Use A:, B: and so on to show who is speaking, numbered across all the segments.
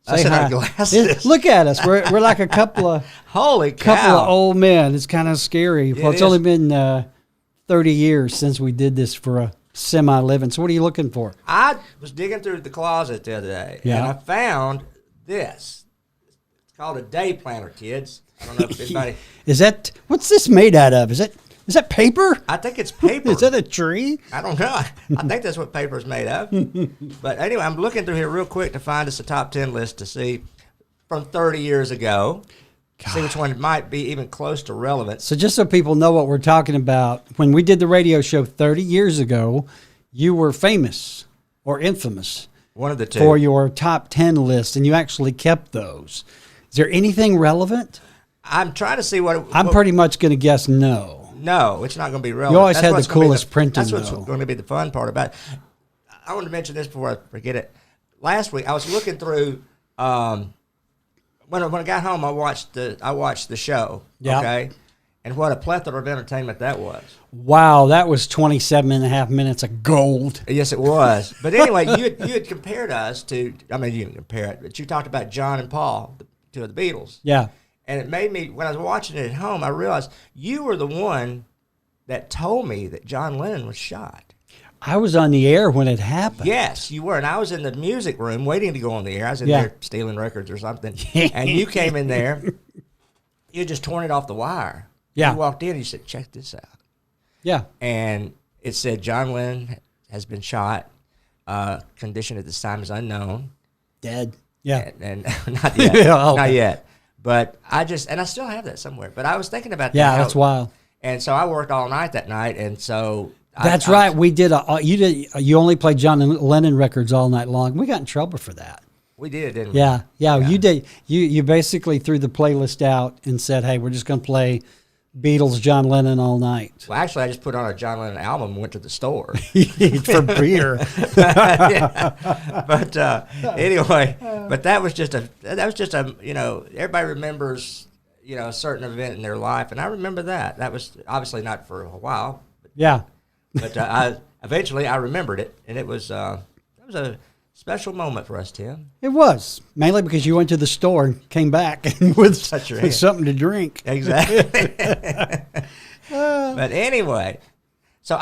A: I said our glasses.
B: Look at us. We're like a couple of
A: holy cow.
B: Couple of old men. It's kind of scary. Well, it's only been 30 years since we did this for a semi-living. So what are you looking for?
A: I was digging through the closet the other day, and I found this. It's called a day planner, kids. I don't know if anybody...
B: What's this made out of? Is that paper?
A: I think it's paper.
B: Is that a tree?
A: I don't know. I think that's what paper is made of. But anyway, I'm looking through here real quick to find us a top 10 list to see from 30 years ago. God. See which one might be even close to relevant.
B: So just so people know what we're talking about, when we did the radio show 30 years ago, you were famous or infamous.
A: One of the two.
B: For your top 10 list, and you actually kept those. Is there anything relevant?
A: I'm trying to see what...
B: I'm pretty much going to guess no.
A: No, it's not going to be relevant.
B: You always had the coolest printing,
A: That's what's going to be the fun part about it. I want to mention this before I forget it. Last week, I was looking through... when I got home, I watched the show, okay? And what a plethora of entertainment that was.
B: Wow, that was 27 and a half minutes of gold.
A: Yes, it was. But anyway, you had compared us to... I mean, you didn't compare it, but you talked about John and Paul, two of the Beatles.
B: Yeah.
A: And it made me, when I was watching it at home, I realized you were the one that told me that John Lennon was shot.
B: I was on the air when it happened.
A: Yes, you were. And I was in the music room waiting to go on the air. I was in there stealing records or something. And you came in there. You had just torn it off the wire.
B: Yeah.
A: You walked in and you said, check this out.
B: Yeah.
A: And it said John Lennon has been shot. Condition at this time is unknown.
B: Dead. Yeah.
A: And not yet. Not yet. But I still have that somewhere. But I was thinking about that.
B: Yeah, that's wild.
A: And so I worked all night that night, and so
B: that's right. We did. You only played John Lennon records all night long. We got in trouble for that.
A: We did, didn't we?
B: Yeah. You did. You basically threw the playlist out and said, "Hey, we're just going to play Beatles, John Lennon all night."
A: Well, actually, I just put on a John Lennon album and went to the store
B: for beer.
A: But anyway, but that was just a everybody remembers a certain event in their life, and I remember that. That was obviously not for a while. But I eventually remembered it, and it was a special moment for us, Tim.
B: It was, mainly because you went to the store and came back with something to drink.
A: Exactly. But anyway, so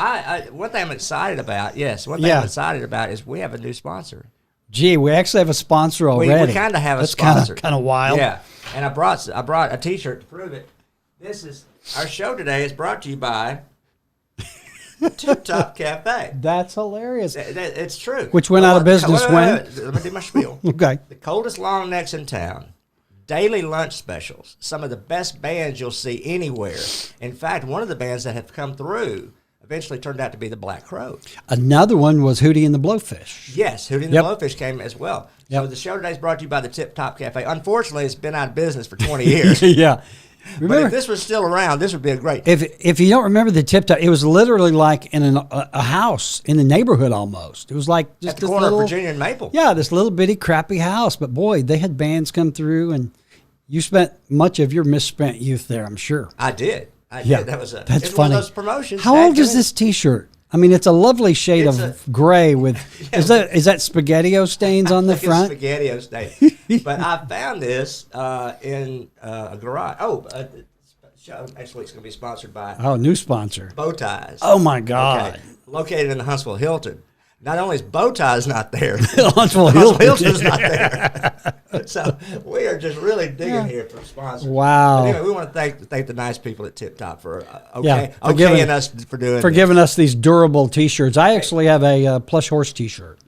A: one thing I'm excited about, I'm excited about is we have a new sponsor.
B: Gee, we actually have a sponsor already.
A: We kind of have a sponsor.
B: That's kind of wild.
A: Yeah, and I brought a T-shirt to prove it. Our show today is brought to you by Tip Top Cafe.
B: That's hilarious.
A: It's true.
B: Which went out of business when?
A: Let me do my spiel.
B: Okay.
A: The coldest long necks in town. Daily lunch specials. Some of the best bands you'll see anywhere. In fact, one of the bands that have come through eventually turned out to be the Black Crowes.
B: Another one was Hootie and the Blowfish.
A: Yes, Hootie and the Blowfish came as well. So the show today is brought to you by the Tip Top Cafe. Unfortunately, it's been out of business for 20 years.
B: Yeah.
A: Remember, but if this was still around, this would be a great...
B: If you don't remember the Tip Top, it was literally like in a house in the neighborhood almost. It was like just
A: at the corner of Virginia and Maple. Yeah,
B: this little bitty crappy house. But boy, they had bands come through, and you spent much of your misspent youth there, I'm sure.
A: I did. That's
B: funny.
A: One of those promotions.
B: How old is this T-shirt? I mean, it's a lovely shade of gray with. Is that SpaghettiO stains on the front?
A: It's SpaghettiO stain. But I found this in a garage. Actually, it's going to be sponsored by.
B: New sponsor.
A: Bow Ties.
B: Oh my God!
A: Okay. Located in the Huntsville Hilton. Not only is Bow Ties not there,
B: Huntsville
A: Hilton's not there. So we are just really digging here for sponsors.
B: Wow!
A: But anyway, we want to thank the nice people at Tip Top for okaying us for
B: giving us these durable T-shirts. I actually have a plush horse T-shirt,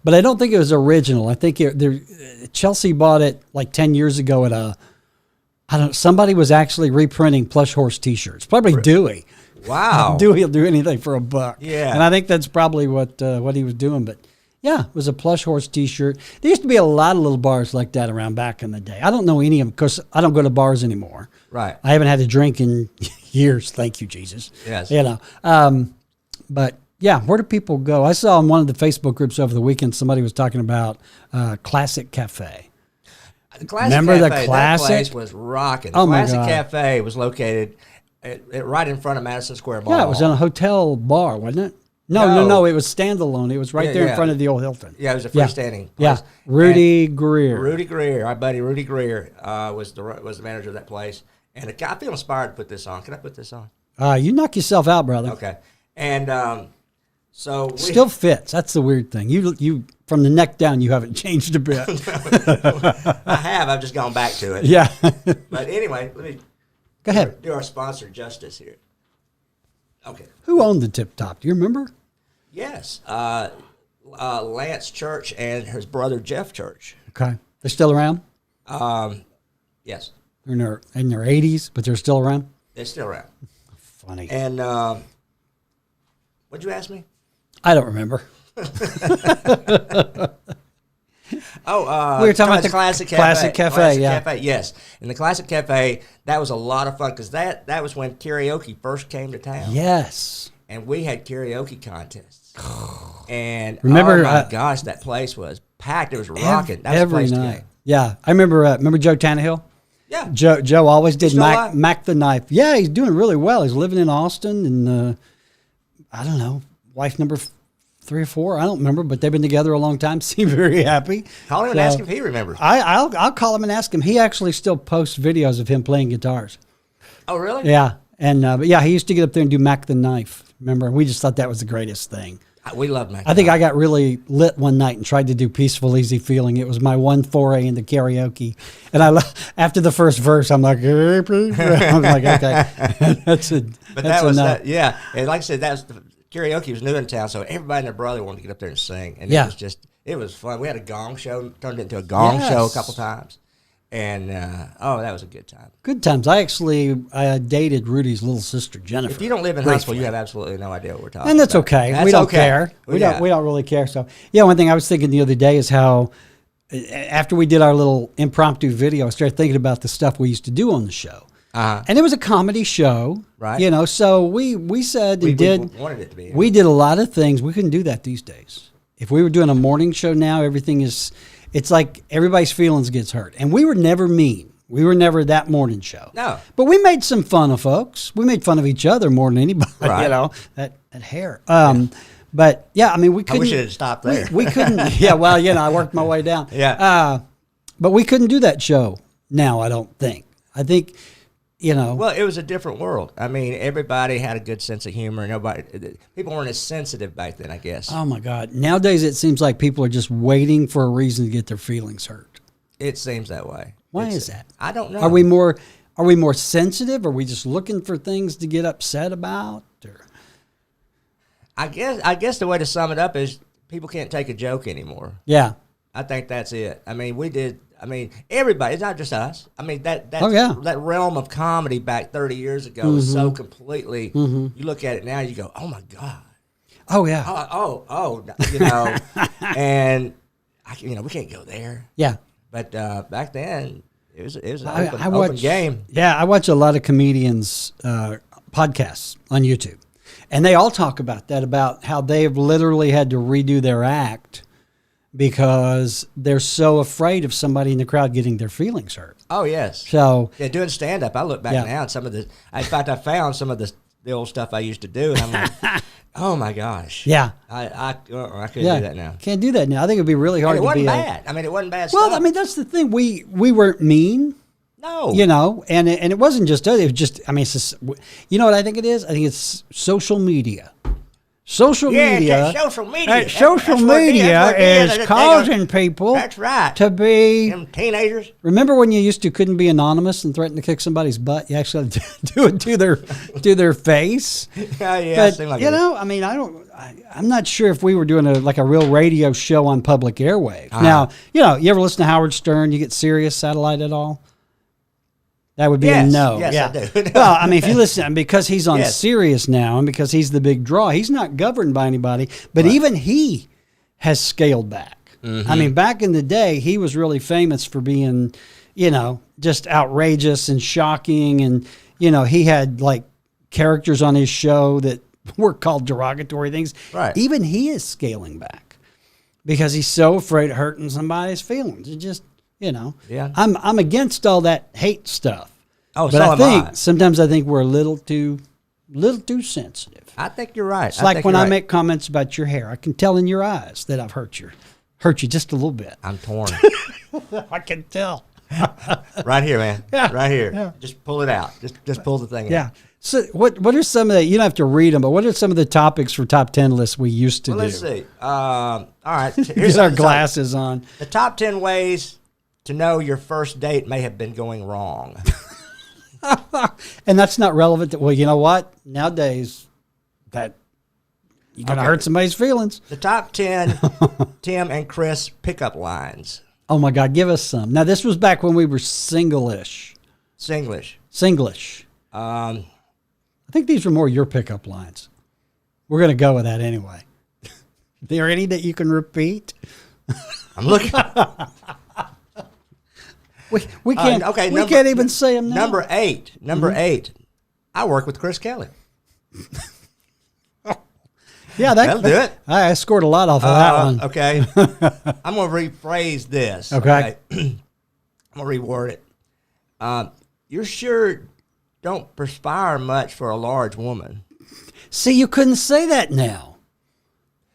B: but I don't think it was original. I think Chelsea bought it like 10 years ago at somebody was actually reprinting plush horse T-shirts. Probably Dewey.
A: Wow.
B: Dewey will do anything for $1.
A: Yeah.
B: And I think that's probably what he was doing. But yeah, it was a plush horse T-shirt. There used to be a lot of little bars like that around back in the day. I don't know any of them because I don't go to bars anymore.
A: Right.
B: I haven't had a drink in years. Thank you, Jesus.
A: Yes.
B: But yeah, where do people go? I saw in one of the Facebook groups over the weekend somebody was talking about Classic Cafe.
A: Remember the Classic? That place was rocking. The Classic Cafe was located right in front of Madison Square Mall.
B: Yeah, it was in a hotel bar, wasn't it? No. It was standalone. It was right there in front of the old Hilton.
A: Yeah, it was a freestanding place.
B: Yeah, Rudy Greer.
A: Rudy Greer, our buddy Rudy Greer, was the manager of that place. And I feel inspired to put this on. Can I put this on?
B: You knock yourself out, brother.
A: Okay. And so
B: still fits. That's the weird thing. You from the neck down, you haven't changed a bit.
A: I have. I've just gone back to it.
B: Yeah.
A: But anyway, let me
B: go ahead.
A: Do our sponsor justice here. Okay.
B: Who owned the Tip Top? Do you remember?
A: Yes. Lance Church and his brother Jeff Church.
B: Okay. They're still around?
A: Yes.
B: They're in their 80s, but they're still around?
A: They're still around.
B: Funny.
A: And what'd you ask me?
B: I don't remember.
A: We were talking about the
B: Classic Cafe.
A: Cafe, yes. And the Classic Cafe, that was a lot of fun because that was when karaoke first came to town.
B: Yes.
A: And we had karaoke contests. And
B: remember,
A: oh my gosh, that place was packed. It was rocking. That was
B: every night. Yeah. I remember Joe Tannehill?
A: Yeah.
B: Joe always did Mac the Knife. Yeah, he's doing really well. He's living in Austin and I don't know, wife number 3 or 4. I don't remember, but they've been together a long time. Seem very happy.
A: Call him and ask him if he remembers.
B: I'll call him and ask him. He actually still posts videos of him playing guitars.
A: Oh, really?
B: Yeah. And but yeah, he used to get up there and do Mac the Knife. Remember? We just thought that was the greatest thing.
A: We love Mac.
B: I think I got really lit one night and tried to do Peaceful Easy Feeling. It was my one foray into karaoke. And after the first verse, I'm like, hey, please. I'm like, okay.
A: Yeah. And like I said, karaoke was new in town, so everybody and their brother wanted to get up there and sing. And it was fun. We had a gong show, turned it into a gong show a couple times. And, that was a good time.
B: Good times. I dated Rudy's little sister, Jennifer.
A: If you don't live in Huntsville, you have absolutely no idea what we're talking about.
B: And that's okay. We don't care. We don't really care. So, yeah, one thing I was thinking the other day is how after we did our little impromptu video, I started thinking about the stuff we used to do on the show.
A: Uh-huh.
B: And it was a comedy show. Right. You know, so we said we
A: wanted it to be.
B: We did a lot of things. We couldn't do that these days. If we were doing a morning show now, it's like everybody's feelings gets hurt. And we were never mean. We were never that morning show.
A: No.
B: But we made some fun of folks. We made fun of each other more than anybody,
A: right.
B: You know, that hair. But, yeah, I mean, we couldn't.
A: I wish it had stopped there.
B: We couldn't. Yeah, well, I worked my way down.
A: Yeah.
B: But we couldn't do that show now, I don't think. I think, Well,
A: it was a different world. I mean, everybody had a good sense of humor. People weren't as sensitive back then, I guess.
B: Oh, my God. Nowadays, it seems like people are just waiting for a reason to get their feelings hurt.
A: It seems that way.
B: Why is that?
A: I don't know.
B: Are we more sensitive? Are we just looking for things to get upset about? Or?
A: I guess the way to sum it up is people can't take a joke anymore.
B: Yeah.
A: I think that's it. I mean, everybody, it's not just us. I mean, that realm of comedy back 30 years ago was so completely, you look at it now, you go, oh my God.
B: Oh yeah.
A: And we can't go there.
B: Yeah.
A: But back then, it was an open game.
B: Yeah, I watch a lot of comedians' podcasts on YouTube. And they all talk about that, about how they've literally had to redo their act because they're so afraid of somebody in the crowd getting their feelings hurt.
A: Oh, yes.
B: So
A: doing stand-up, I look back now and in fact, I found some of the old stuff I used to do, and I'm like, oh my gosh.
B: Yeah.
A: I couldn't do that now.
B: Can't do that now. I think it'd be really hard to be.
A: It wasn't bad. I mean, it wasn't bad
B: stuff.
A: Well,
B: I mean, that's the thing. We weren't mean.
A: No.
B: And it wasn't just us. It was just, I mean, it's just, you know what I think it is? I think it's social media. Social media.
A: Social media.
B: Social media is causing people to be...
A: Them teenagers.
B: Remember when you couldn't be anonymous and threaten to kick somebody's butt? You actually had to do it to their face.
A: Yeah.
B: But, I mean, I'm not sure if we were doing a real radio show on public airwaves. Now, you ever listen to Howard Stern? You get Sirius Satellite at all? That would be a no.
A: Yes,
B: yeah.
A: I do.
B: Well, I mean, if you listen, because he's on Sirius now and because he's the big draw, he's not governed by anybody. But even he has scaled back. Mm-hmm. I mean, back in the day, he was really famous for being, just outrageous and shocking. And, he had characters on his show that were called derogatory things.
A: Right.
B: Even he is scaling back because he's so afraid of hurting somebody's feelings. It just... I'm against all that hate stuff.
A: Oh,
B: but sometimes I think we're a little too little too sensitive.
A: I think you're right.
B: It's like when I make comments about your hair. I can tell in your eyes that I've hurt you just a little bit.
A: I'm torn.
B: I can tell.
A: Right here, man.
B: Yeah.
A: Right here.
B: Yeah.
A: Just pull it out. Just pull the thing out.
B: Yeah. So what are some of the, you don't have to read them, but what are some of the topics for top 10 lists we used to do?
A: Let's see. All right.
B: Here's our glasses on.
A: The top 10 ways to know your first date may have been going wrong.
B: And that's not relevant. Well, you know what? Nowadays, that you're going to hurt somebody's feelings.
A: The top 10 Tim and Kris pickup lines.
B: Oh, my God. Give us some. Now, this was back when we were single-ish. Singlish. I think these were more your pickup lines. We're going to go with that anyway. Are there any that you can repeat?
A: I'm looking.
B: We can't. We can't even say them now.
A: Number 8. Number 8. I work with Kris Kelly.
B: Yeah, that'll
A: do it.
B: I scored a lot off of that one.
A: Okay. I'm going to rephrase this.
B: Okay.
A: I'm going to reword it. You're sure don't perspire much for a large woman.
B: See, you couldn't say that now.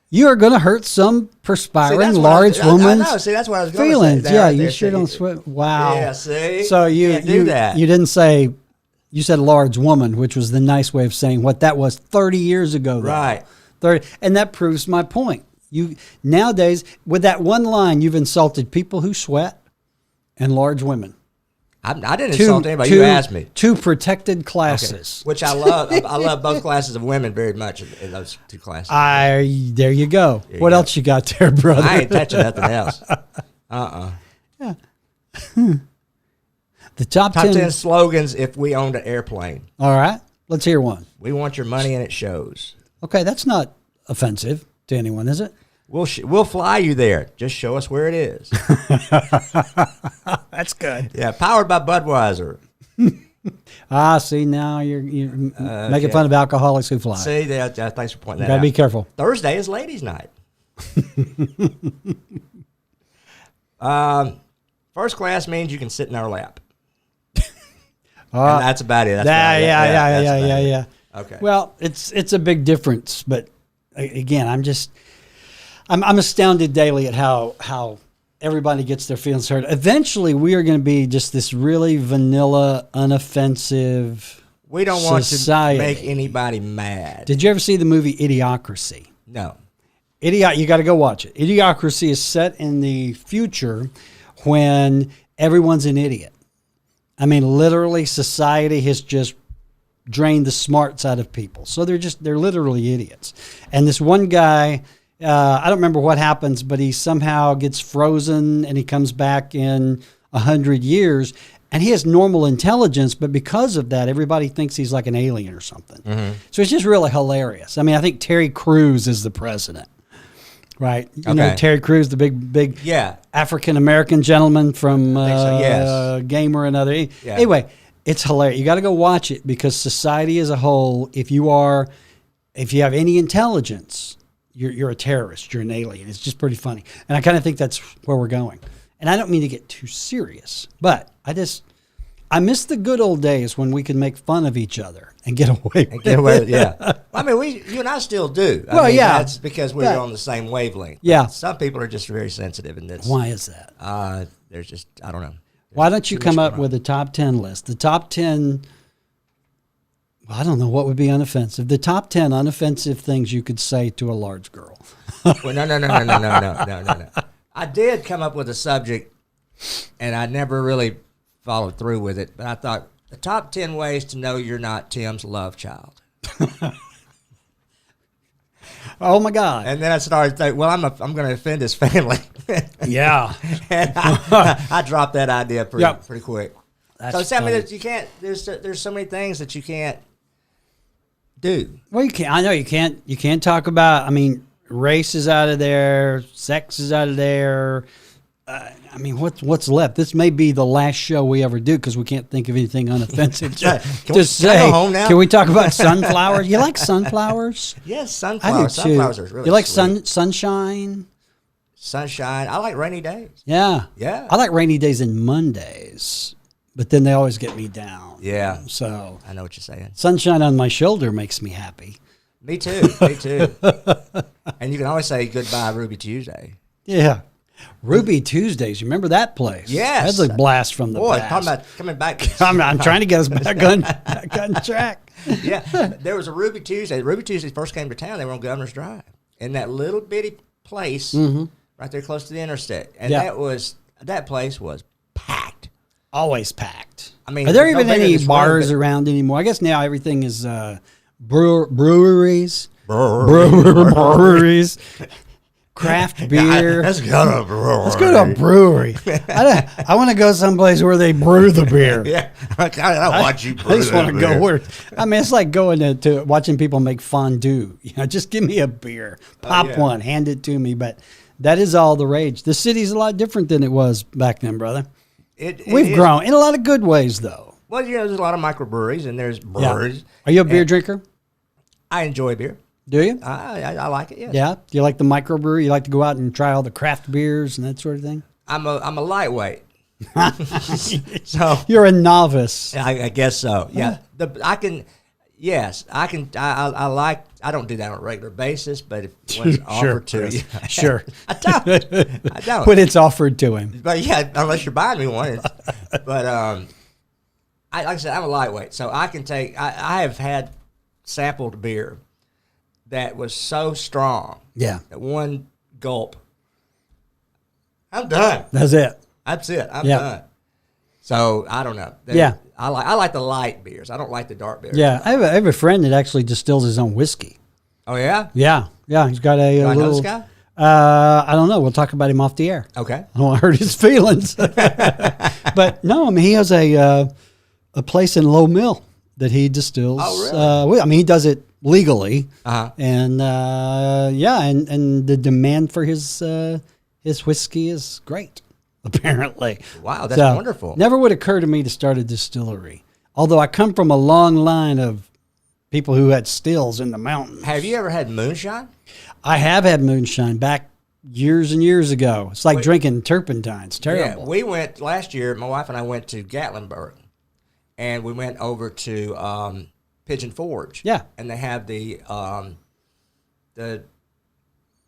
B: You are going to hurt some perspiring large woman's
A: See, that's what I was going
B: feelings.
A: to say.
B: Yeah,
A: Right
B: you
A: there.
B: sure don't sweat. Wow.
A: Yeah, see?
B: So you
A: do that.
B: You didn't say, you said large woman, which was the nice way of saying what that was 30 years ago. Though.
A: Right.
B: 30, and that proves my point. You nowadays, with that one line, you've insulted people who sweat and large women.
A: I didn't insult anybody. You asked me.
B: Two protected classes.
A: Okay. Which I love. I love both classes of women very much in those two classes.
B: There you go. What else you got there, brother?
A: I ain't touching nothing else.
B: Yeah. The top
A: 10 slogans if we owned an airplane.
B: All right. Let's hear one.
A: We want your money and it shows.
B: Okay, that's not offensive to anyone, is it?
A: We'll fly you there. Just show us where it is.
B: That's good.
A: Yeah, powered by Budweiser.
B: See, now you're making fun of alcoholics who fly.
A: See, thanks for pointing that out.
B: Gotta be careful.
A: Thursday is ladies' night. First class means you can sit in our lap. And that's about it.
B: Yeah.
A: Okay.
B: Well, it's a big difference, but again, I'm astounded daily at how everybody gets their feelings hurt. Eventually, we are going to be just this really vanilla, unoffensive.
A: We don't want to make anybody mad.
B: Did you ever see the movie Idiocracy?
A: No.
B: You got to go watch it. Idiocracy is set in the future when everyone's an idiot. I mean, literally, society has just drained the smarts out of people. So they're literally idiots. And this one guy, I don't remember what happens, but he somehow gets frozen and he comes back in 100 years and he has normal intelligence, but because of that, everybody thinks he's like an alien or something. Mm-hmm. So it's just really hilarious. I mean, I think Terry Crews is the president, right? You know Terry Crews, the big African-American gentleman from Game or Another. Yeah. Anyway, it's hilarious. You got to go watch it because society as a whole, if you have any intelligence, you're a terrorist, you're an alien. It's just pretty funny. And I kind of think that's where we're going. And I don't mean to get too serious, but I miss the good old days when we could make fun of each other and get away with it.
A: Yeah. I mean, you and I still do. That's because we're on the same wavelength.
B: Yeah.
A: But some people are just very sensitive in this.
B: Why is that?
A: There's just, I don't know.
B: Why don't you come up with a top 10 list? The top 10, I don't know what would be unoffensive. The top 10 unoffensive things you could say to a large girl.
A: Well, no. I did come up with a subject, and I never really followed through with it. But I thought the top 10 ways to know you're not Tim's love child.
B: Oh my God!
A: And then I started thinking, well, I'm going to offend his family.
B: Yeah.
A: And I dropped that idea pretty quick.
B: That's
A: I mean, you can't. There's so many things that you can't do.
B: Well, you can't. I know you can't. You can't talk about. I mean, race is out of there. Sex is out of there. I mean, what's left? This may be the last show we ever do because we can't think of anything unoffensive to say.
A: Can I go home now?
B: Can we talk about sunflowers? You like sunflowers?
A: Yes, sunflowers.
B: I do too.
A: Sunflowers are really
B: You like
A: sweet.
B: sunshine?
A: Sunshine. I like rainy days.
B: Yeah.
A: Yeah.
B: I like rainy days and Mondays. but then they always get me down.
A: Yeah.
B: So
A: I know what you're saying.
B: Sunshine on my shoulder makes me happy.
A: Me too. Me too. And you can always say goodbye, Ruby Tuesday.
B: Yeah. Ruby Tuesdays. You remember that place?
A: Yes.
B: That's a blast from the
A: Boy,
B: past.
A: talking about coming back.
B: I'm trying to get us back on track.
A: Yeah. There was a Ruby Tuesday. Ruby Tuesday first came to town. They were on Governor's Drive. In that little bitty place right there close to the interstate. And that place was packed.
B: Always packed.
A: I mean,
B: are there even any bars around anymore? I guess now everything is breweries. Breweries. Craft beer.
A: Let's go to a brewery.
B: Let's go to a brewery. I want to go someplace where they brew the beer.
A: Yeah, I watch you brew.
B: I just want to go where. I mean, it's like going to watching people make fondue. Just give me a beer, pop one, hand it to me. But that is all the rage. The city's a lot different than it was back then, brother. We've grown in a lot of good ways, though.
A: Well, there's a lot of microbreweries, and there's breweries.
B: Yeah. Are you a beer drinker?
A: I enjoy beer.
B: Do you?
A: I like it. Yes.
B: Yeah. Do you like the microbrewery? You like to go out and try all the craft beers and that sort of thing?
A: I'm a lightweight. So
B: you're a novice.
A: I guess so. Yeah. I can. Yes, I can. I like. I don't do that on a regular basis, but if it's offered to you,
B: sure.
A: I don't.
B: When it's offered to him.
A: But yeah, unless you're buying me one. But like I said, I'm a lightweight, so I can take. I have had sampled beer that was so strong.
B: Yeah.
A: That one gulp. I'm done.
B: That's it.
A: That's it. I'm done. So I don't know. I like the light beers. I don't like the dark beers.
B: Yeah. I have a friend that actually distills his own whiskey.
A: Oh yeah?
B: Yeah. Yeah. He's got a little.
A: Know this guy?
B: I don't know. We'll talk about him off the air.
A: Okay.
B: I don't want to hurt his feelings. But no, I mean he has a place in Low Mill that he distills.
A: Oh really?
B: I mean he does it legally.
A: Uh-huh.
B: And and the demand for his whiskey is great. Apparently.
A: Wow, that's wonderful.
B: Never would occur to me to start a distillery. Although I come from a long line of people who had stills in the mountains.
A: Have you ever had moonshine?
B: I have had moonshine back years and years ago. It's like drinking turpentine. It's terrible.
A: Yeah, we went last year, my wife and I went to Gatlinburg. And we went over to Pigeon Forge.
B: Yeah.
A: And they have the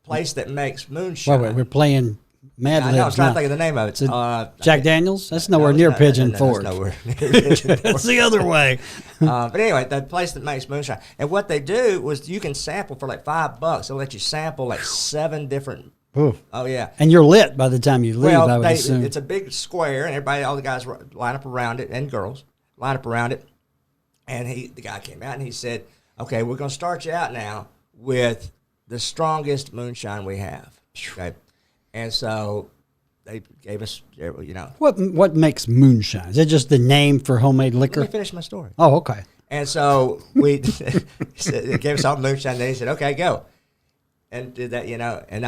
A: place that makes moonshine.
B: Wait, we're playing Mad Libs.
A: I know, I was trying to think of the name of it.
B: Jack Daniels? That's nowhere near Pigeon Forge.
A: That's nowhere near Pigeon Forge.
B: That's the other way.
A: But anyway, the place that makes moonshine. And what they do was you can sample for like $5. They'll let you sample like 7 different.
B: Ooh.
A: Oh, yeah.
B: And you're lit by the time you leave,
A: well,
B: I would assume.
A: It's a big square, and all the guys line up around it, and girls line up around it. And the guy came out, and he said, okay, we're going to start you out now with the strongest moonshine we have. Okay. And so they gave us,
B: What makes moonshine? Is it just the name for homemade liquor?
A: Let me finish my story.
B: Oh, okay.
A: And so they gave us all moonshine. Then he said, okay, go. And did that, and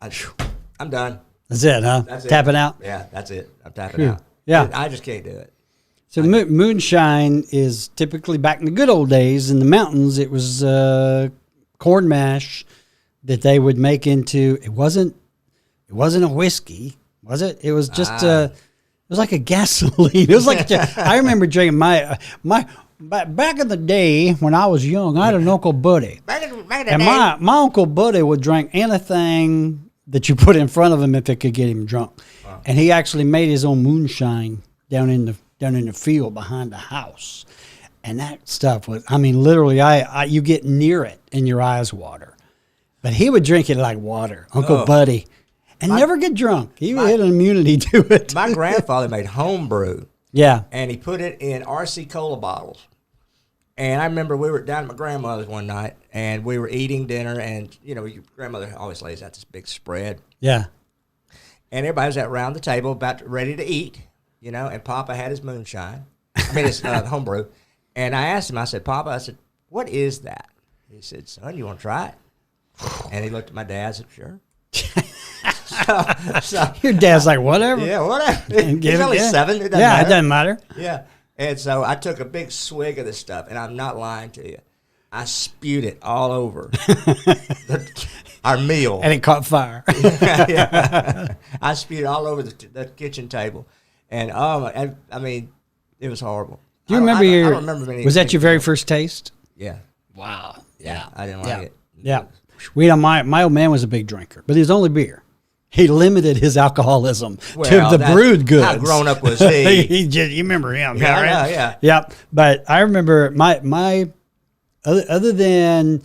A: I'm done.
B: That's it, huh?
A: That's it.
B: Tapping out?
A: Yeah, that's it. I'm tapping out.
B: Yeah.
A: I just can't do it.
B: So moonshine is typically, back in the good old days in the mountains, it was corn mash that they would make into. It wasn't a whiskey, was it? It was just it was like a gasoline. It was like I remember drinking my back in the day when I was young. I had an Uncle Buddy, and my Uncle Buddy would drink anything that you put in front of him if it could get him drunk. Wow. And he actually made his own moonshine down in the field behind the house. And that stuff was, I mean, literally, you get near it and your eyes water. But he would drink it like water, Uncle Buddy, and never get drunk. He had an immunity to it.
A: My grandfather made home brew.
B: Yeah.
A: And he put it in RC Cola bottles. And I remember we were down at my grandmother's one night, and we were eating dinner, and, your grandmother always lays out this big spread.
B: Yeah.
A: And everybody was around the table ready to eat, and Papa had his moonshine. I mean, his homebrew. And I asked him, I said, Papa, what is that? He said, son, you want to try it? And he looked at my dad and said, sure. so
B: your dad's like, whatever.
A: Yeah, whatever. He's only 7. It doesn't matter.
B: It doesn't matter.
A: Yeah. And so I took a big swig of this stuff, and I'm not lying to you. I spewed it all over our meal.
B: And it caught fire.
A: Yeah. I spewed it all over the kitchen table. And I mean, it was horrible.
B: Do you remember
A: I don't remember
B: was that your very first taste?
A: Yeah.
B: Wow.
A: Yeah. I didn't like it.
B: Yeah. My old man was a big drinker, but he was only beer. He limited his alcoholism to the brewed goods.
A: How grown up was he?
B: You remember him?
A: Yeah,
B: right?
A: yeah.
B: Yep. But I remember my other than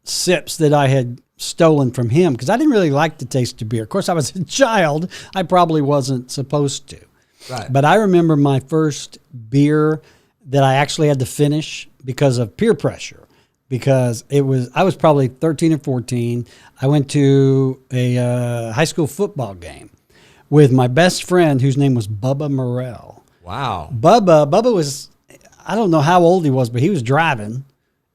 B: sips that I had stolen from him, because I didn't really like the taste of beer. Of course, I was a child. I probably wasn't supposed to.
A: Right.
B: But I remember my first beer that I actually had to finish because of peer pressure. Because I was probably 13 or 14. I went to a high school football game with my best friend, whose name was Bubba Morrell.
A: Wow.
B: Bubba was, I don't know how old he was, but he was driving,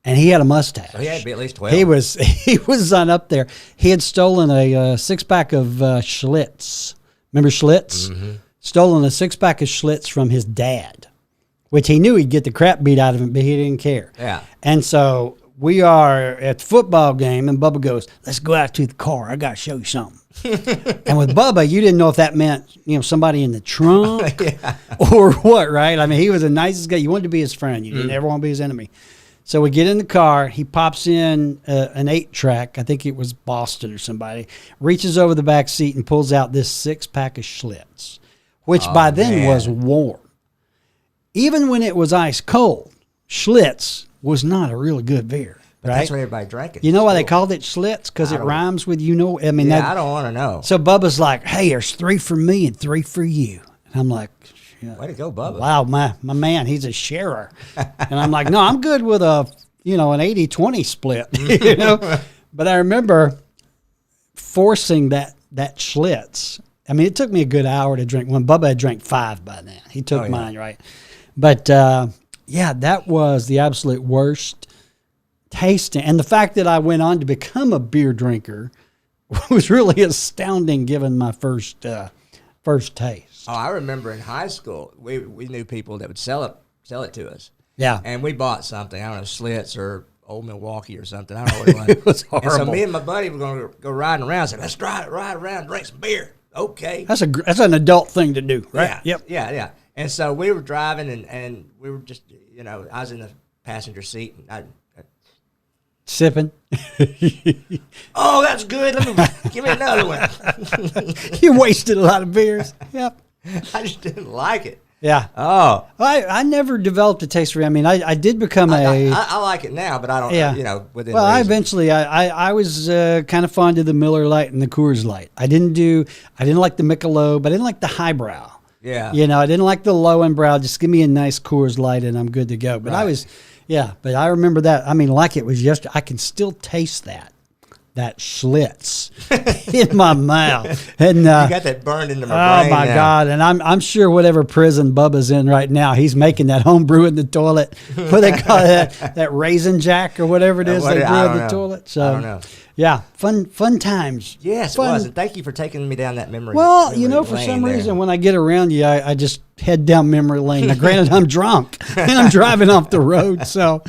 B: and he had a mustache.
A: So he had to be at least 12.
B: He was on up there. He had stolen a six-pack of Schlitz. Remember Schlitz? Mm-hmm. Stolen a six-pack of Schlitz from his dad, which he knew he'd get the crap beat out of him, but he didn't care.
A: Yeah.
B: And so we are at the football game, and Bubba goes, "Let's go out to the car. I got to show you something." And with Bubba, you didn't know if that meant, somebody in the trunk or what, right? I mean, he was the nicest guy. You wanted to be his friend. You didn't ever want to be his enemy. So we get in the car. He pops in an 8-track. I think it was Boston or somebody. Reaches over the back seat and pulls out this 6-pack of Schlitz, which by then was warm. Even when it was ice cold, Schlitz was not a really good beer.
A: But
B: right?
A: That's what everybody drank it.
B: You know why they called it Schlitz? Because it rhymes with I mean,
A: I don't want to know.
B: So Bubba's like, "Hey, there's 3 for me and 3 for you." And I'm like,
A: way to go, Bubba.
B: Wow, my man, he's a sharer. And I'm like, no, I'm good with an 80-20 split. But I remember forcing that Schlitz. I mean, it took me a good hour to drink. When Bubba had drank 5 by then, he took mine, right? But that was the absolute worst tasting. And the fact that I went on to become a beer drinker was really astounding, given my first taste.
A: Oh, I remember in high school, we knew people that would sell it to us.
B: Yeah.
A: And we bought something, I don't know, Schlitz or Old Milwaukee or something. I don't know what it was.
B: It was horrible.
A: And so me and my buddy were going to go riding around. Said, "Let's ride around, drink some beer." Okay.
B: That's an adult thing to do, right?
A: Yeah. Yep. Yeah. And so we were driving, and we were just, I was in the passenger seat, and I
B: sipping.
A: Oh, that's good. Give me another one.
B: You wasted a lot of beers. Yep.
A: I just didn't like it.
B: Yeah.
A: Oh.
B: I never developed a taste for it. I mean, I did become
A: I like it now, but I don't, within reason.
B: I eventually, I was kind of fond of the Miller Lite and the Coors Light. I didn't like the Michelob. I didn't like the highbrow.
A: Yeah.
B: I didn't like the low end brow. Just give me a nice Coors Light and I'm good to go. But but I remember that. I mean, like it was yesterday. I can still taste that Schlitz in my mouth. And
A: you got that burned into my brain.
B: Oh my God! And I'm sure whatever prison Bubba's in right now, he's making that home brew in the toilet. What they call that Raisin Jack or whatever it is they brew in the toilet. So
A: I don't know.
B: Yeah, fun times.
A: Yes,
B: fun.
A: It was. And thank you for taking me down that memory.
B: Well, for some reason, when I get around you, I just head down memory lane. Now, granted, I'm drunk and I'm driving off the road. So,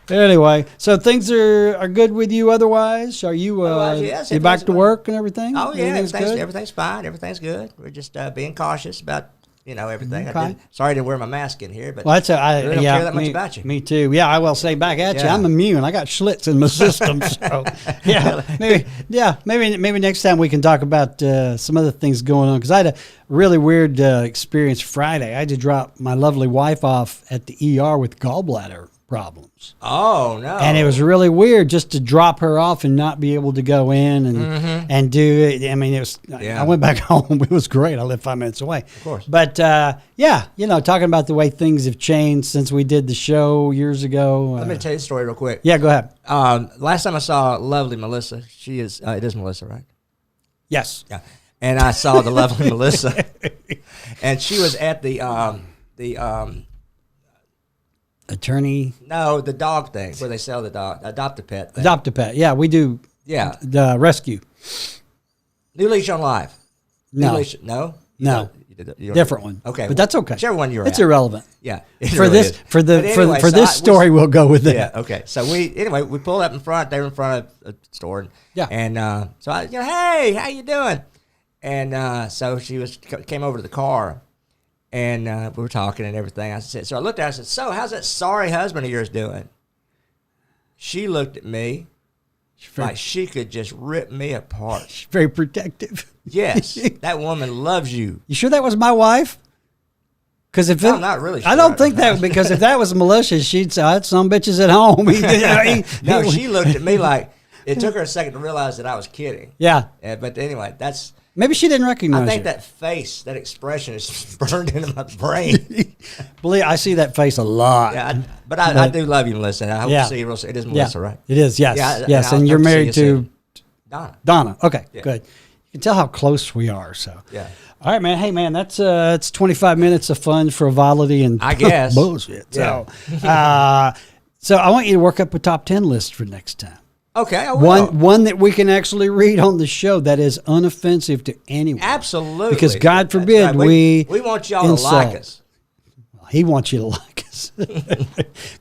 B: anyway, things are good with you. Otherwise, are you
A: yes,
B: you back to work and everything?
A: Oh yeah, everything's fine. Everything's good. We're just being cautious about everything.
B: Okay.
A: Sorry I didn't wear my mask in here, but
B: I
A: really don't care that much about you.
B: Me too. Yeah, I will say back at you. I'm immune. I got Schlitz in my system. So maybe next time we can talk about some other things going on, because I had a really weird experience Friday. I had to drop my lovely wife off at the ER with gallbladder problems.
A: Oh no!
B: And it was really weird just to drop her off and not be able to go in and do it. I mean, it was. I went back home. It was great. I lived 5 minutes away.
A: Of course.
B: But talking about the way things have changed since we did the show years ago.
A: Let me tell you a story real quick.
B: Yeah, go ahead.
A: Last time I saw lovely Melissa, she is. It is Melissa, right?
B: Yes.
A: Yeah. And I saw the lovely Melissa, and she was at the
B: attorney.
A: No, the dog thing where they sell the dog, Adopt-A-Pet thing.
B: Adopt-A-Pet. Yeah, we do.
A: Yeah.
B: The rescue.
A: New Leash on Life.
B: No.
A: No.
B: Different one.
A: Okay,
B: but that's okay.
A: Whichever one you're.
B: It's irrelevant.
A: Yeah.
B: For this story, we'll go with it.
A: Yeah. Okay. So we pulled up in front. They were in front of a store. And so hey, how you doing? And so she came over to the car, And we were talking and everything. I said, so I looked at her, I said, so how's that sorry husband of yours doing? She looked at me like she could just rip me apart.
B: She's very protective.
A: Yes, that woman loves you.
B: You sure that was my wife? Because if
A: I'm not really sure.
B: I don't think that, because if that was Melissa, she'd say, "That's some bitches at home."
A: No, she looked at me like it took her a second to realize that I was kidding.
B: Yeah.
A: But anyway, that's.
B: Maybe she didn't recognize
A: I think
B: you.
A: that face, that expression is burned into my brain.
B: Believe I see that face a lot.
A: Yeah, but I do love you, Melissa. I hope to see you real soon. It is Melissa, right?
B: It is, yes.
A: Yeah,
B: yes, and you're married to
A: Donna.
B: Okay, good. You can tell how close we are. So
A: yeah.
B: All right, man. Hey, man, that's 25 minutes of fun, frivolity, and
A: I guess
B: bullshit.
A: Yeah.
B: So I want you to work up a top 10 list for next time.
A: Okay, I will.
B: One that we can actually read on the show that is unoffensive to anyone.
A: Absolutely.
B: Because God forbid
A: we want y'all to like us.
B: He wants you to like us.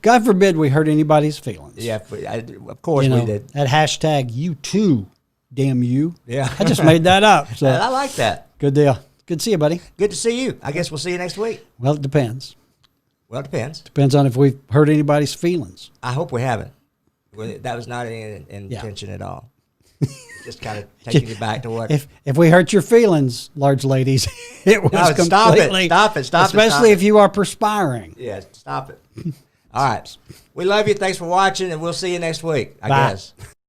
B: God forbid we hurt anybody's feelings.
A: Yeah, of course we did.
B: That hashtag you too, damn you.
A: Yeah.
B: I just made that up. So
A: I like that.
B: Good deal. Good to see you, buddy.
A: Good to see you. I guess we'll see you next week.
B: Well, it depends.
A: Well, it depends.
B: Depends on if we've hurt anybody's feelings.
A: I hope we haven't. That was not any intention at all. Just kind of taking you back to what.
B: If we hurt your feelings, large ladies, it was completely.
A: Stop it.
B: Especially if you are perspiring.
A: Yeah, stop it. All right. We love you. Thanks for watching, and we'll see you next week, I guess.